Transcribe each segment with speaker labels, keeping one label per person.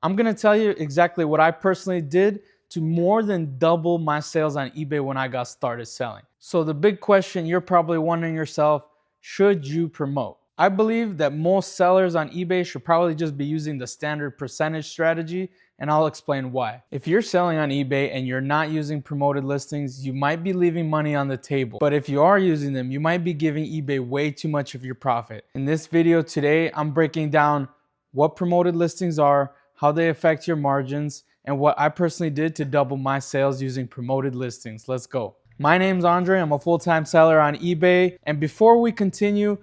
Speaker 1: I'm gonna tell you exactly what I personally did to more than double my sales on eBay when I got started selling. So the big question you're probably wondering yourself, should you promote? I believe that most sellers on eBay should probably just be using the standard percentage strategy, and I'll explain why. If you're selling on eBay and you're not using promoted listings, you might be leaving money on the table. But if you are using them, you might be giving eBay way too much of your profit. In this video today, I'm breaking down what promoted listings are, how they affect your margins, and what I personally did to double my sales using promoted listings. Let's go. My name's Andre. I'm a full-time seller on eBay. And before we continue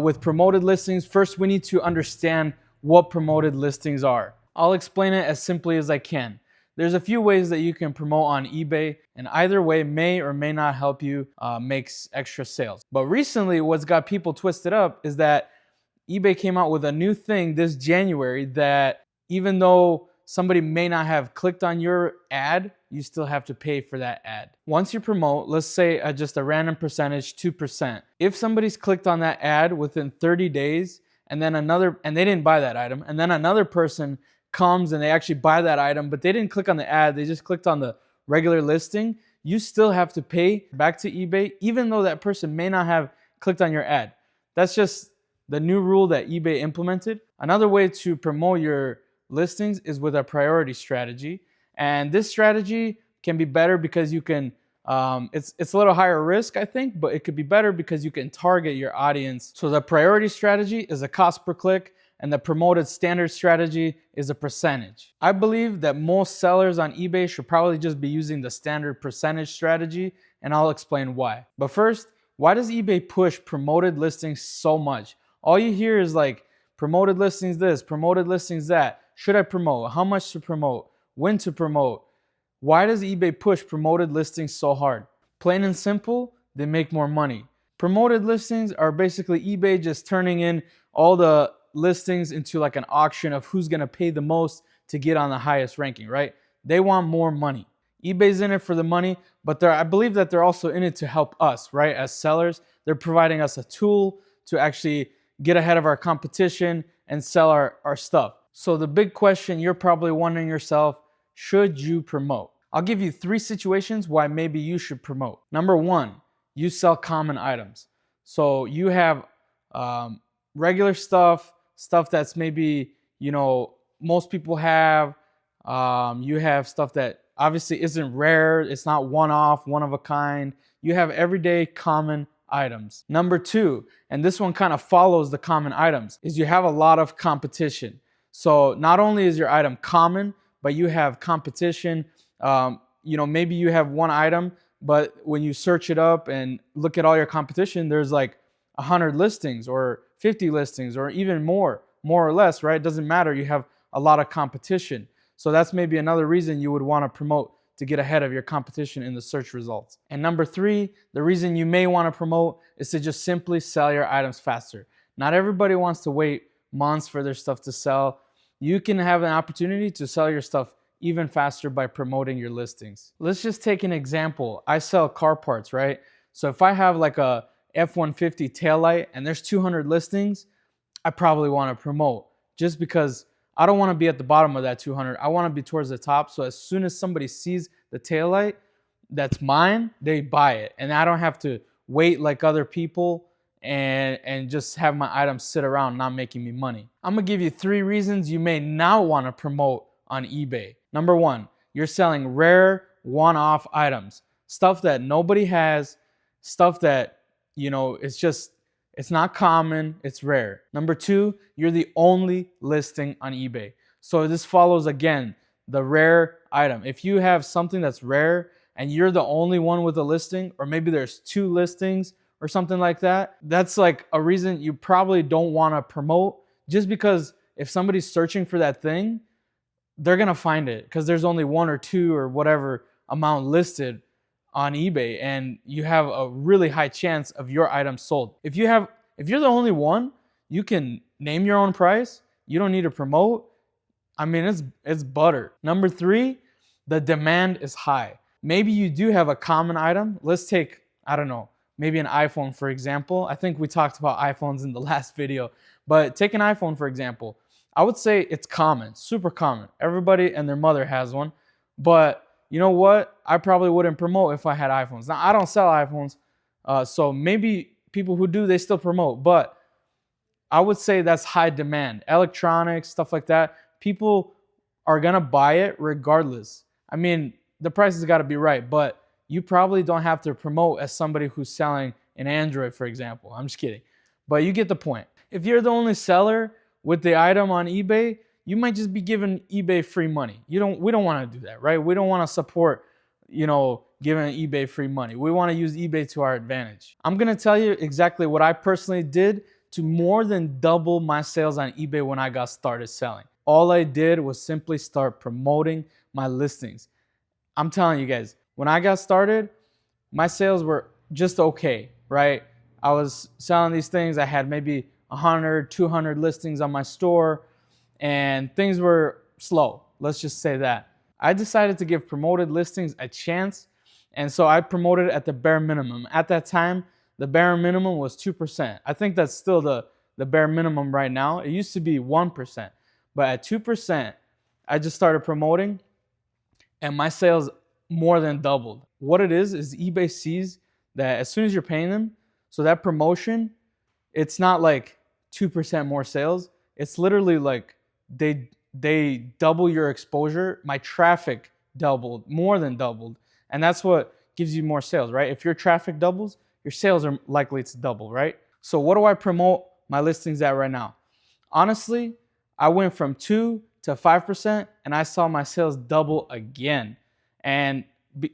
Speaker 1: with promoted listings, first we need to understand what promoted listings are. I'll explain it as simply as I can. There's a few ways that you can promote on eBay, and either way may or may not help you make extra sales. But recently, what's got people twisted up is that eBay came out with a new thing this January that even though somebody may not have clicked on your ad, you still have to pay for that ad. Once you promote, let's say at just a random percentage, 2%. If somebody's clicked on that ad within 30 days and then and they didn't buy that item, and then another person comes and they actually buy that item, but they didn't click on the ad, they just clicked on the regular listing, you still have to pay back to eBay, even though that person may not have clicked on your ad. That's just the new rule that eBay implemented. Another way to promote your listings is with a priority strategy, and this strategy can be better because you can it's a little higher risk, I think, but it could be better because you can target your audience. So the priority strategy is a cost per click, and the promoted standard strategy is a percentage. I believe that most sellers on eBay should probably just be using the standard percentage strategy, and I'll explain why. But first, why does eBay push promoted listings so much? All you hear is like, promoted listings this, promoted listings that. Should I promote? How much to promote? When to promote? Why does eBay push promoted listings so hard? Plain and simple, they make more money. Promoted listings are basically eBay just turning in all the listings into like an auction of who's gonna pay the most to get on the highest ranking, right? They want more money. eBay's in it for the money, but I believe that they're also in it to help us, right? As sellers, they're providing us a tool to actually get ahead of our competition and sell our stuff. So the big question you're probably wondering yourself, should you promote? I'll give you 3 situations why maybe you should promote. Number 1, you sell common items. So you have regular stuff that's maybe, most people have. You have stuff that obviously isn't rare. It's not one-off, one of a kind. You have everyday common items. Number 2, and this one kind of follows the common items, is you have a lot of competition. So not only is your item common, but you have competition. Maybe you have one item, but when you search it up and look at all your competition, there's like 100 listings or 50 listings or even more or less, right? It doesn't matter. You have a lot of competition. So that's maybe another reason you would want to promote, to get ahead of your competition in the search results. And number 3, the reason you may want to promote is to just simply sell your items faster. Not everybody wants to wait months for their stuff to sell. You can have an opportunity to sell your stuff even faster by promoting your listings. Let's just take an example. I sell car parts, right? So if I have like a F-150 taillight and there's 200 listings, I probably want to promote, just because I don't want to be at the bottom of that 200. I want to be towards the top. So as soon as somebody sees the taillight that's mine, they buy it. And I don't have to wait like other people and just have my items sit around not making me money. I'm gonna give you 3 reasons you may not want to promote on eBay. Number 1, you're selling rare one-off items, stuff that nobody has, stuff that, it's not common, it's rare. Number 2, you're the only listing on eBay. So this follows again the rare item. If you have something that's rare and you're the only one with a listing, or maybe there's 2 listings or something like that, that's like a reason you probably don't want to promote, just because if somebody's searching for that thing, they're going to find it because there's only 1 or 2 or whatever amount listed on eBay, and you have a really high chance of your item sold. If you're the only one, you can name your own price. You don't need to promote. I mean, it's butter. Number 3, the demand is high. Maybe you do have a common item. Let's take, I don't know, maybe an iPhone, for example. I think we talked about iPhones in the last video, but take an iPhone, for example. I would say it's common, super common. Everybody and their mother has one. But you know what? I probably wouldn't promote if I had iPhones. Now, I don't sell iPhones, so maybe people who do, they still promote. But I would say that's high demand. Electronics, stuff like that. People are going to buy it regardless. I mean, the price has got to be right, but you probably don't have to promote as somebody who's selling an Android, for example. I'm just kidding. But you get the point. If you're the only seller with the item on eBay, you might just be giving eBay free money. We don't want to do that, right? We don't want to support, giving eBay free money. We want to use eBay to our advantage. I'm going to tell you exactly what I personally did to more than double my sales on eBay when I got started selling. All I did was simply start promoting my listings. I'm telling you guys, when I got started, my sales were just okay, right? I was selling these things. I had maybe 100, 200 listings on my store, and things were slow. Let's just say that. I decided to give promoted listings a chance, and so I promoted at the bare minimum. At that time, the bare minimum was 2%. I think that's still the bare minimum right now. It used to be 1%, but at 2%, I just started promoting, and my sales more than doubled. What it is eBay sees that as soon as you're paying them, so that promotion, it's not like 2% more sales. It's literally like they double your exposure. My traffic doubled, more than doubled. And that's what gives you more sales, right? If your traffic doubles, your sales are likely to double, right? So what do I promote my listings at right now? Honestly, I went from 2 to 5% and I saw my sales double again. And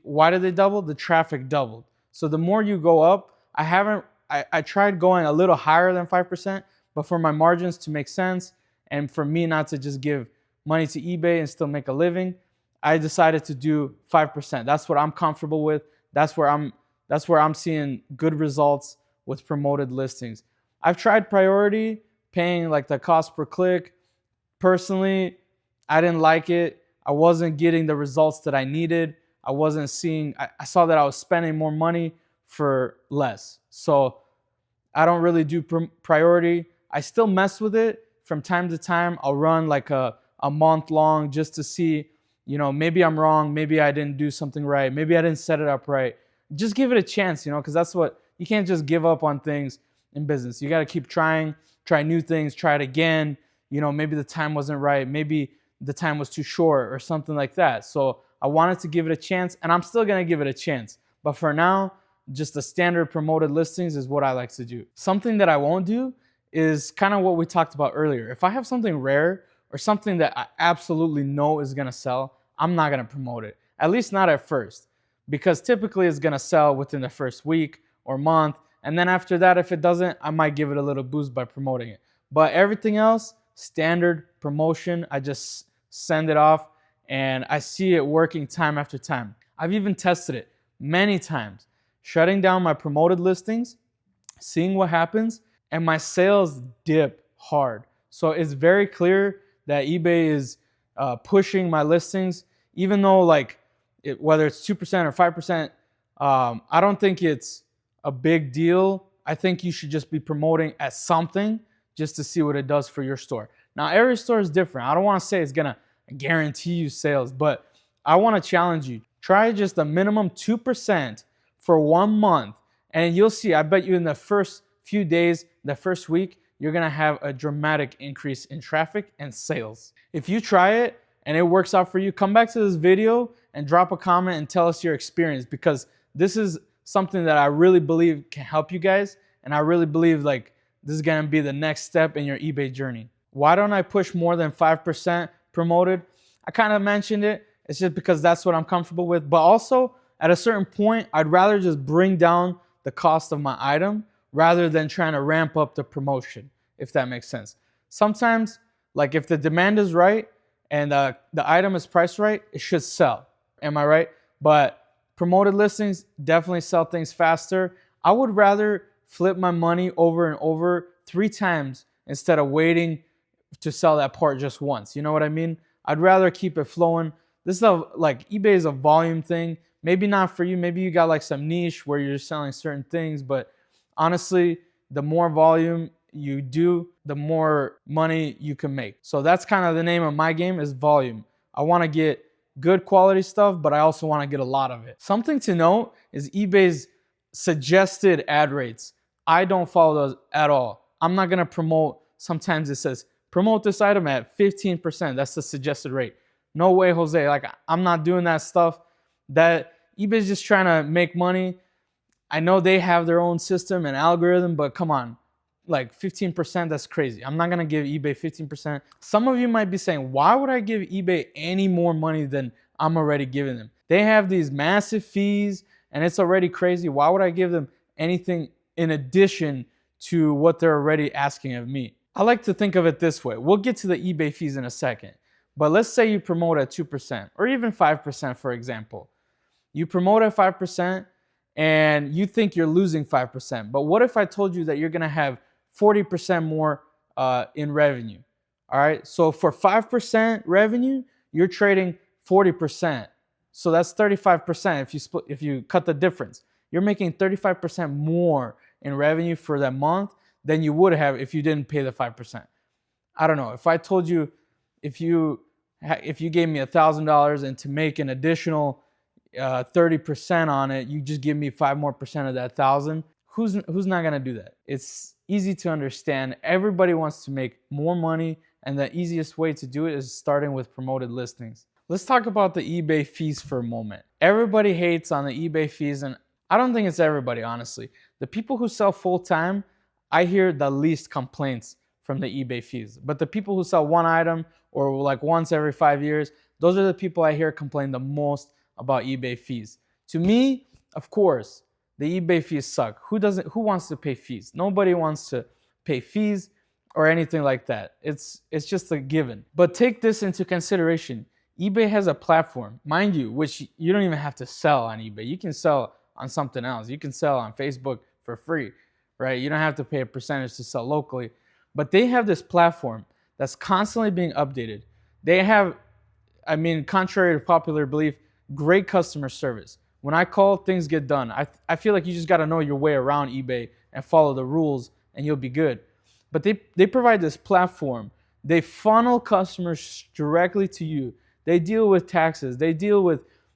Speaker 1: why did they double? The traffic doubled. So the more you go up, I tried going a little higher than 5%, but for my margins to make sense and for me not to just give money to eBay and still make a living, I decided to do 5%. That's what I'm comfortable with. That's where I'm seeing good results with promoted listings. I've tried priority, paying like the cost per click. Personally, I didn't like it. I wasn't getting the results that I needed. I saw that I was spending more money for less. So I don't really do priority. I still mess with it from time to time. I'll run like a month long just to see, maybe I'm wrong. Maybe I didn't do something right. Maybe I didn't set it up right. Just give it a chance, because that's you can't just give up on things in business. You got to keep trying, try new things, try it again. Maybe the time wasn't right. Maybe the time was too short or something like that. So I wanted to give it a chance, and I'm still going to give it a chance. But for now, just the standard promoted listings is what I like to do. Something that I won't do is kind of what we talked about earlier. If I have something rare or something that I absolutely know is going to sell, I'm not going to promote it, at least not at first, because typically it's going to sell within the first week or month. And then after that, if it doesn't, I might give it a little boost by promoting it. But everything else, standard promotion, I just send it off and I see it working time after time. I've even tested it many times, shutting down my promoted listings, seeing what happens, and my sales dip hard. So it's very clear that eBay is pushing my listings, even though whether it's 2% or 5%, I don't think it's a big deal. I think you should just be promoting at something just to see what it does for your store. Now, every store is different. I don't want to say it's going to guarantee you sales, but I want to challenge you. Try just a minimum 2% for 1 month, and you'll see, I bet you in the first few days, the first week, you're going to have a dramatic increase in traffic and sales. If you try it and it works out for you, come back to this video and drop a comment and tell us your experience, because this is something that I really believe can help you guys. And I really believe this is going to be the next step in your eBay journey. Why don't I push more than 5% promoted? I kind of mentioned it. It's just because that's what I'm comfortable with. But also at a certain point, I'd rather just bring down the cost of my item rather than trying to ramp up the promotion, if that makes sense. Sometimes, if the demand is right and the item is priced right, it should sell. Am I right? But promoted listings definitely sell things faster. I would rather flip my money over and over 3 times instead of waiting to sell that part just once. You know what I mean? I'd rather keep it flowing. This is eBay is a volume thing. Maybe not for you. Maybe you got some niche where you're selling certain things, but honestly, the more volume, you do, the more money you can make. So that's kind of the name of my game, is volume. I want to get good quality stuff, but I also want to get a lot of it. Something to note is eBay's suggested ad rates. I don't follow those at all. I'm not going to promote. Sometimes it says promote this item at 15%. That's the suggested rate. No way, Jose. Like, I'm not doing that stuff. That eBay's just trying to make money. I know they have their own system and algorithm, but come on, like 15%, that's crazy. I'm not gonna give eBay 15%. Some of you might be saying, why would I give eBay any more money than I'm already giving them? They have these massive fees and it's already crazy. Why would I give them anything in addition to what they're already asking of me? I like to think of it this way. We'll get to the eBay fees in a second, but let's say you promote at 2% or even 5%, for example. You promote at 5% and you think you're losing 5%. But what if I told you that you're gonna have 40% more in revenue? All right, so for 5% revenue, you're trading 40%. So that's 35%. If you cut the difference, you're making 35% more in revenue for that month than you would have if you didn't pay the 5%. I don't know. If I told you, if you gave me $1,000 and to make an additional 30% on it, you just give me 5% more of that 1,000. Who's not gonna do that? It's easy to understand. Everybody wants to make more money, and the easiest way to do it is starting with promoted listings. Let's talk about the eBay fees for a moment. Everybody hates on the eBay fees, and I don't think it's everybody, honestly. The people who sell full-time, I hear the least complaints from the eBay fees. But the people who sell one item or like once every 5 years, those are the people I hear complain the most about eBay fees. To me, of course, the eBay fees suck. Who wants to pay fees? Nobody wants to pay fees or anything like that. It's just a given. But take this into consideration. eBay has a platform, mind you, which you don't even have to sell on eBay. You can sell on something else. You can sell on Facebook for free, right? You don't have to pay a percentage to sell locally. But they have this platform that's constantly being updated. They have, contrary to popular belief, great customer service. When I call, things get done. I feel like you just got to know your way around eBay and follow the rules and you'll be good. But they provide this platform. They funnel customers directly to you. They deal with taxes. They deal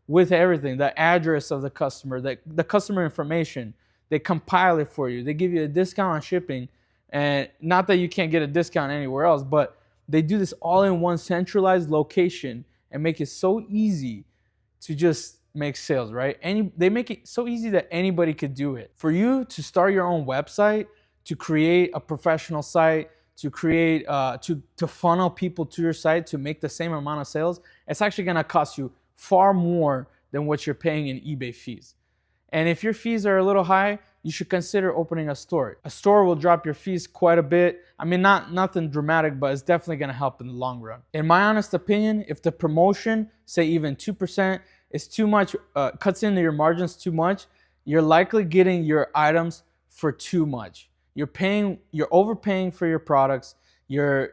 Speaker 1: with everything, the address of the customer, the customer information. They compile it for you. They give you a discount on shipping. And not that you can't get a discount anywhere else, but they do this all in one centralized location and make it so easy to just make sales, right? They make it so easy that anybody could do it. For you to start your own website, to create a professional site, to create to funnel people to your site to make the same amount of sales, it's actually gonna cost you far more than what you're paying in eBay fees. And if your fees are a little high, you should consider opening a store. A store will drop your fees quite a bit. Nothing dramatic, but it's definitely gonna help in the long run. In my honest opinion, if the promotion, say even 2%, is too much, cuts into your margins too much, you're likely getting your items for too much. You're overpaying for your products. Your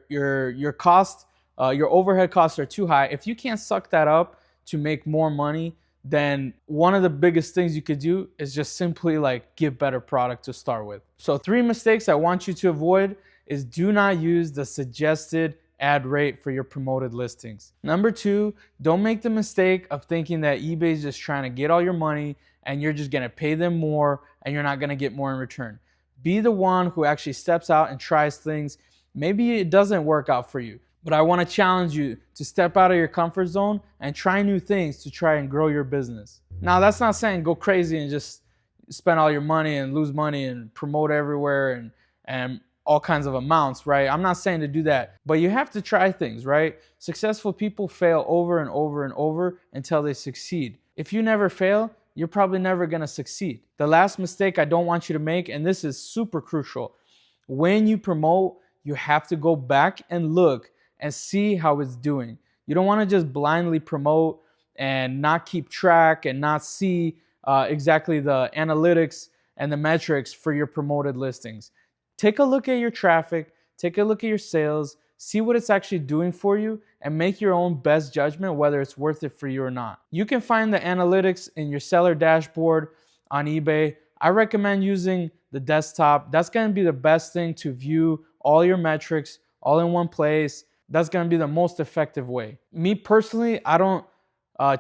Speaker 1: cost, your overhead costs are too high. If you can't suck that up to make more money, then one of the biggest things you could do is just simply like give better product to start with. So 3 mistakes I want you to avoid is do not use the suggested ad rate for your promoted listings. Number 2, don't make the mistake of thinking that eBay is just trying to get all your money and you're just gonna pay them more and you're not gonna get more in return. Be the one who actually steps out and tries things. Maybe it doesn't work out for you, but I want to challenge you to step out of your comfort zone and try new things to try and grow your business. Now, that's not saying go crazy and just spend all your money and lose money and promote everywhere and all kinds of amounts, right? I'm not saying to do that, but you have to try things, right? Successful people fail over and over and over until they succeed. If you never fail, you're probably never gonna succeed. The last mistake I don't want you to make, and this is super crucial, when you promote, you have to go back and look and see how it's doing. You don't wanna just blindly promote and not keep track and not see exactly the analytics and the metrics for your promoted listings. Take a look at your traffic, take a look at your sales, see what it's actually doing for you, and make your own best judgment whether it's worth it for you or not. You can find the analytics in your seller dashboard on eBay. I recommend using the desktop. That's going to be the best thing to view all your metrics all in one place. That's going to be the most effective way. Me personally, I don't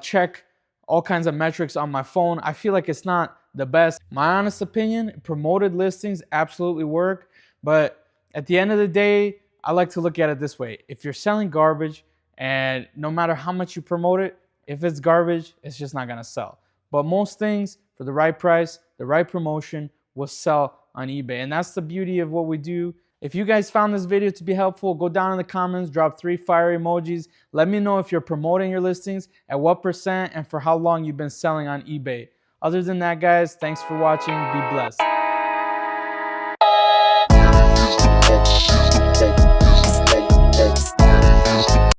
Speaker 1: check all kinds of metrics on my phone. I feel like it's not the best. My honest opinion, promoted listings absolutely work, but at the end of the day, I like to look at it this way. If you're selling garbage, and no matter how much you promote it, if it's garbage, it's just not gonna sell. But most things, for the right price, the right promotion, will sell on eBay. And that's the beauty of what we do. If you guys found this video to be helpful, go down in the comments, drop 3 fire emojis. Let me know if you're promoting your listings, at what percent, and for how long you've been selling on eBay. Other than that, guys, thanks for watching. Be blessed.